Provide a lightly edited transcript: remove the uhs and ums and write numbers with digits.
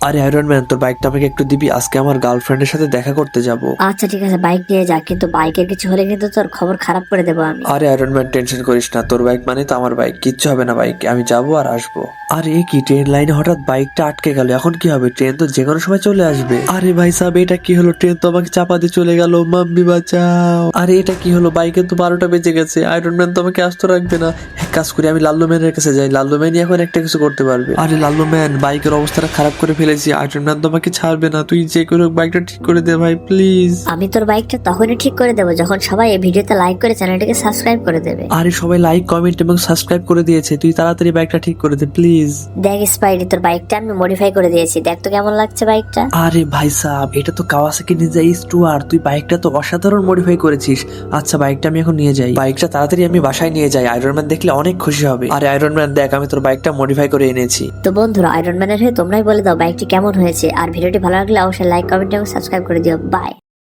আরে iron man, তোর বাইকটা আমাকে একটু দিবি? আজকে আমার গার্লফ্রেন্ডের সাথে দেখা করতে যাব। আচ্ছা ঠিক আছে, বাইক নিয়ে যা, কিন্তু বাইকের কিছু হলে কিন্তু তোর খবর খারাপ করে দেবো আমি। আরে আয়রন ম্যান, টেনশন করিস না, তোর বাইক মানে তো আমার বাইক, কিচ্ছু হবে না বাইক, আমি যাবো আর আসবো। আরে এ কি, ট্রেন লাইনে হঠাৎ বাইকটা আটকে গেল, এখন কি হবে? ট্রেন তো যে কোনো সময় চলে আসবে। আরে ভাই সাহেব, এটা কি হলো? ট্রেন তো আমাকে চাপা দিয়ে চলে গেল, মাম্মি বাঁচাও। আরে এটা কি হলো? বাইকে তো 12টা বেজে গেছে, আয়রন ম্যান তো আমাকে আস্ত রাখবে না। এক কাজ করি, আমি লাল্লু ম্যানের কাছে যাই, লাল্লু ম্যানই এখন একটা কিছু করতে পারবে। আরে লাল্লু ম্যান, বাইকের অবস্থাটা খারাপ করে ফেলেছি, আয়রন ম্যান তো আমাকে ছাড়বে না, তুই যে করে হোক বাইকটা ঠিক করে দে ভাই প্লিজ। আমি তোর বাইকটা তখনই ঠিক করে দেবো যখন সবাই এই ভিডিওতে লাইক করে চ্যানেলটাকে সাবস্ক্রাইব করে দেবে। আরে সবাই লাইক, কমেন্ট এবং সাবস্ক্রাইব করে দিয়েছে, তুই তাড়াতাড়ি বাইকটা ঠিক করে দে প্লিজ। দেখ স্পাইডি, তোর বাইকটা আমি মডিফাই করে দিয়েছি, দেখ তো কেমন লাগছে বাইকটা। আরে ভাই সাহেব, এটা তো কাওয়াসাকি নিনজা এইচ2আর, তুই বাইকটা তো অসাধারণ মডিফাই করেছিস। আচ্ছা বাইকটা আমি এখন নিয়ে যাই, বাইকটা তাড়াতাড়ি আমি বাসায় নিয়ে যাই, আয়রন ম্যান দেখলে অনেক খুশি হবে। আরে আয়রন ম্যান দেখ, আমি তোর বাইকটা মডিফাই করে এনেছি। তো বন্ধুরা, আয়রন ম্যানের হয়ে তোমরাই বলে দাও বাইকটি কেমন হয়েছে, আর ভিডিওটি ভালো লাগলে অবশ্যই লাইক, কমেন্ট এবং সাবস্ক্রাইব করে দিও। বাই।